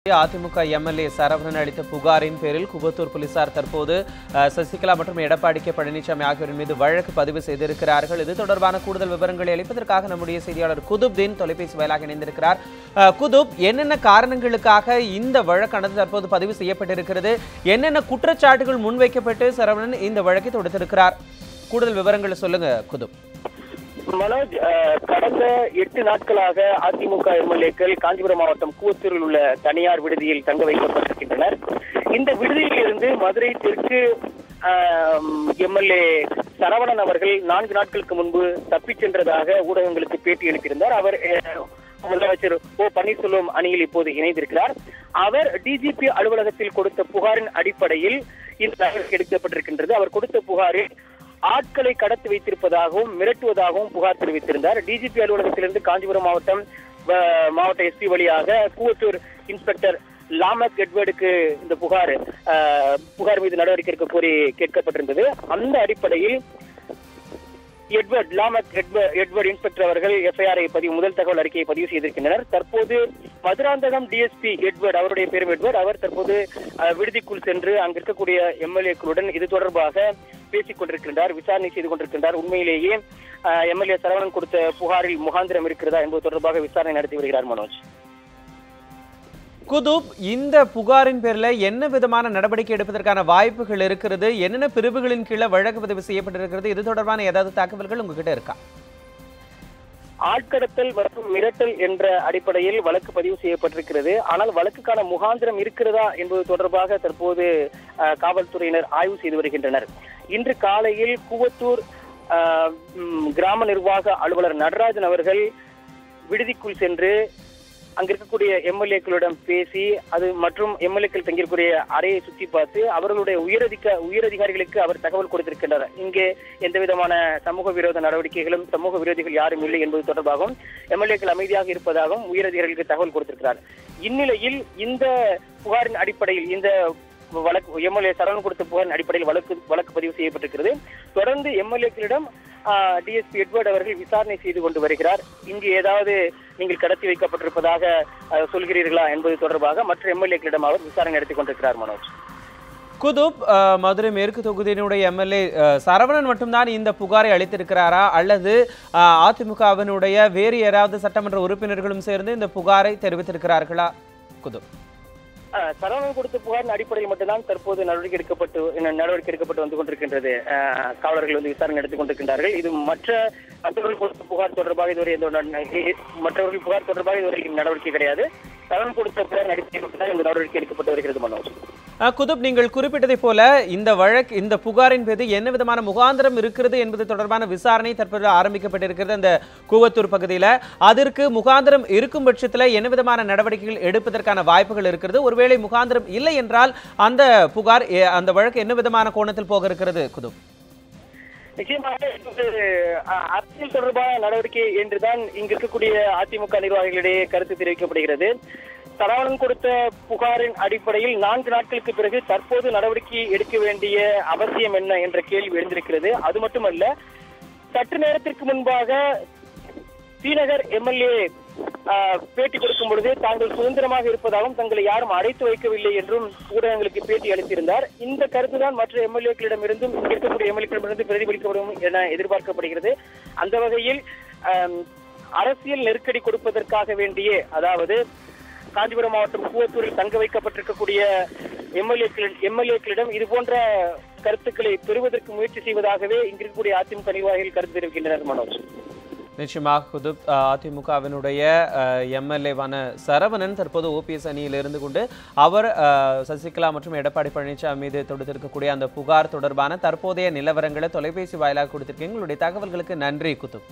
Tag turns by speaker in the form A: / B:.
A: AIADMK MLA Saravanan அளித்த புகாரின் பேரில் குபத்தூர் போலீசார் தற்போது சசிகலா மற்றும் எடப்பாடி கே பழனிசாமி ஆகியோரின் மீது வழக்கு பதிவு செய்திருக்கிறார்கள். இது தொடர்பான கூடுதல் விவரங்களை அளிப்பதற்காக நம்முடைய செய்தியாளர் குதுப்தீன் தொலைபேசி வாயிலாக இணைந்திருக்கிறார். குதுப், என்னென்ன காரணங்களுக்காக இந்த வழக்கானது தற்போது பதிவு செய்யப்பட்டிருக்கிறது? என்னென்ன குற்றச்சாட்டுகள் முன்வைக்கப்பட்டு சரவணன் இந்த வழக்கை தொடுத்திருக்கிறார்? கூடுதல் விவரங்களை சொல்லுங்க குதுப்.
B: மனோஜ், கடந்த 8 நாட்களாக அதிமுக எம்எல்ஏக்கள் காஞ்சிபுரம் மாவட்டம் கூவத்தூரில் உள்ள தனியார் விடுதியில் தங்க வைக்கப்பட்டிருக்கின்றனர். இந்த விடுதியில் இருந்து மதுரை தெற்கு எம்எல்ஏ சரவணன் அவர்கள் 4 நாட்களுக்கு முன்பு தப்பிச் சென்றதாக ஊடகங்களுக்கு பேட்டி அளித்திருந்தார். அவர் முதலமைச்சர் ஓ பன்னீர்செல்வம் அணியில் இப்போது இணைந்திருக்கிறார். அவர் டிஜிபி அலுவலகத்தில் கொடுத்த புகாரின் அடிப்படையில் இந்த நடவடிக்கை எடுக்கப்பட்டிருக்கின்றது. அவர் கொடுத்த புகாரில் ஆட்களை கடத்தி வைத்திருப்பதாகவும் மிரட்டுவதாகவும் புகார் தெரிவித்திருந்தார். டிஜிபி அலுவலகத்திலிருந்து காஞ்சிபுரம் மாவட்ட எஸ்பி வழியாக கூவத்தூர் இன்ஸ்பெக்டர் லாமக் எட்வர்டுக்கு இந்த புகார் மீது நடவடிக்கை எடுக்க கோரி கேட்கப்பட்டிருந்தது. அந்த அடிப்படையில் எட்வர்ட் இன்ஸ்பெக்டர் அவர்கள் எஃப்ஐஆரை முதல் தகவல் அறிக்கையை பதிவு செய்திருக்கின்றனர். தற்போது மதுராந்தகம் டிஎஸ்பி எட்வர்ட், அவருடைய பேரும் எட்வர்ட், அவர் தற்போது விடுதிக்குள் சென்று அங்கு இருக்கக்கூடிய எம்எல்ஏக்களுடன் இது தொடர்பாக பேசிக் கொண்டிருக்கின்றார், விசாரணை செய்து கொண்டிருக்கின்றார். உண்மையிலேயே எம்எல்ஏ சரவணன் கொடுத்த புகாரில் முகாந்திரம் இருக்கிறதா என்பது தொடர்பாக விசாரணை நடத்தி வருகிறார். மனோஜ்,
A: குதுப், இந்த புகாரின் பேர்ல என்ன விதமான நடவடிக்கை எடுப்பதற்கான வாய்ப்புகள் இருக்கிறது? என்னென்ன பிரிவுகளின் கீழே வழக்கு பதிவு செய்யப்பட்டிருக்கிறது? இது தொடர்பான ஏதாவது தகவல்கள் உங்ககிட்ட இருக்கா?
B: ஆட்கடத்தல் மற்றும் மிரட்டல் என்ற அடிப்படையில் வழக்கு பதிவு செய்யப்பட்டிருக்கிறது. ஆனால் வழக்குக்கான முகாந்திரம் இருக்கிறதா என்பது தொடர்பாக தற்போது காவல்துறையினர் ஆய்வு செய்து வருகின்றனர். இன்று காலையில் கூவத்தூர் கிராம நிர்வாக அலுவலர் நடராஜன் அவர்கள் விடுதிக்குள் சென்று அங்க இருக்கக்கூடிய எம்எல்ஏக்களிடம் பேசி மற்றும் எம்எல்ஏக்கள் தங்கியிருக்கூடிய அறையை சுற்றி பார்த்து அவர்களுடைய உயரதிகாரிகளுக்கு அவர் தகவல் கொடுத்திருக்கின்றார். இங்கே எந்த விதமான சமூக விரோத நடவடிக்கைகளும் சமூக விரோதிகள் யாரும் இல்லை என்பது தொடர்பாகவும் எம்எல்ஏக்கள் அமைதியாக இருப்பதாகவும் உயரதிகாரிகளுக்கு தகவல் கொடுத்திருக்கிறார். இந்நிலையில் இந்த புகாரின் அடிப்படையில் இந்த வழக்கு எம்எல்ஏ சரவணன் கொடுத்த புகாரின் அடிப்படையில் வழக்கு பதிவு செய்யப்பட்டிருக்கிறது. தொடர்ந்து எம்எல்ஏக்களிடம் டிஎஸ்பி எட்வர்ட் அவர்கள் விசாரணை செய்து கொண்டு வருகிறார். இங்கு ஏதாவது நீங்கள் கடத்தி வைக்கப்பட்டிருப்பதாக சொல்கிறீர்களா என்பது தொடர்பாக மற்ற எம்எல்ஏக்களிடம் அவர் விசாரணை நடத்தி கொண்டிருக்கிறார். மனோஜ்,
A: குதுப், மதுரை மேற்கு தொகுதியினுடைய எம்எல்ஏ சரவணன் மட்டும்தான் இந்த புகாரை அளித்திருக்கிறாரா, அல்லது அதிமுகவினுடைய வேறு யாராவது சட்டமன்ற உறுப்பினர்களும் சேர்ந்து இந்த புகாரை தெரிவித்திருக்கிறார்களா? குதுப்,
B: சரவணன் கொடுத்த புகாரின் அடிப்படையில் மட்டும்தான் தற்போது நடவடிக்கை எடுக்கப்பட்டு வந்து கொண்டிருக்கின்றது. காவலர்கள் விசாரணை நடத்தி கொண்டிருக்கின்றார்கள். இது மற்றவர்கள் கொடுத்த புகார் தொடர்பாக இதுவரை நடவடிக்கை கிடையாது. சரவணன் கொடுத்த புகாரின் அடிப்படையில் மட்டும்தான் இந்த நடவடிக்கை எடுக்கப்பட்டு வருகிறது. மனோஜ்,
A: குதுப், நீங்கள் குறிப்பிட்டதை போல இந்த புகாரின் மீது என்ன விதமான முகாந்திரம் இருக்கிறது என்பது தொடர்பான விசாரணை தற்போது ஆரம்பிக்கப்பட்டிருக்கிறது அந்த கூவத்தூர் பகுதியில். அதற்கு முகாந்திரம் இருக்கும் பட்சத்தில் என்ன விதமான நடவடிக்கைகள் எடுப்பதற்கான வாய்ப்புகள் இருக்கிறது? ஒருவேளை முகாந்திரம் இல்லை என்றால் அந்த வழக்கு என்ன விதமான கோணத்தில் போக இருக்கிறது? குதுப்,
B: நிச்சயமாக அரசியல் தொடர்பான நடவடிக்கை என்றுதான் இங்கு இருக்கக்கூடிய அதிமுக நிர்வாகிகளிடையே கருத்து தெரிவிக்கப்படுகிறது. சரவணன் கொடுத்த புகாரின் அடிப்படையில் 4 நாட்களுக்கு பிறகு தற்போது நடவடிக்கை எடுக்க வேண்டிய அவசியம் என்ன என்ற கேள்வி எழுந்திருக்கிறது. அது மட்டுமல்ல, சற்று நேரத்திற்கு முன்பாக ஸ்ரீநகர் எம்எல்ஏ பேட்டி கொடுக்கும் பொழுது தாங்கள் சுதந்திரமாக இருப்பதாகவும் தங்களை யாரும் அடைத்து வைக்கவில்லை என்றும் ஊடகங்களுக்கு பேட்டி அளித்திருந்தார். இந்த கருத்துதான் மற்ற எம்எல்ஏக்களிடமிருந்தும் இங்கு இருக்கக்கூடிய எம்எல்ஏக்களிடமிருந்து பிரதிபலிக்கப்படும் என எதிர்பார்க்கப்படுகிறது. அந்த வகையில் அரசியல் நெருக்கடி கொடுப்பதற்காக வேண்டியே, அதாவது காஞ்சிபுரம் மாவட்டம் கூவத்தூரில் தங்க வைக்கப்பட்டிருக்கக்கூடிய எம்எல்ஏக்களிடம் இது போன்ற கருத்துக்களை பெறுவதற்கு முயற்சி செய்வதாகவே இங்கிருக்கக்கூடிய அதிமுக நிர்வாகிகள் கருத்து தெரிவிக்கின்றனர். மனோஜ்,
A: நிச்சயமாக குதுப், அதிமுகவினுடைய எம்எல்ஏவான சரவணன் தற்போது ஓபிஎஸ் அணியில் இருந்து கொண்டு அவர் சசிகலா மற்றும் எடப்பாடி பழனிசாமி மீது தொடுத்திருக்கக்கூடிய அந்த புகார் தொடர்பான தற்போதைய நிலவரங்களை தொலைபேசி வாயிலாக கொடுத்திருக்கீங்க. உங்களுடைய தகவல்களுக்கு நன்றி குதுப்.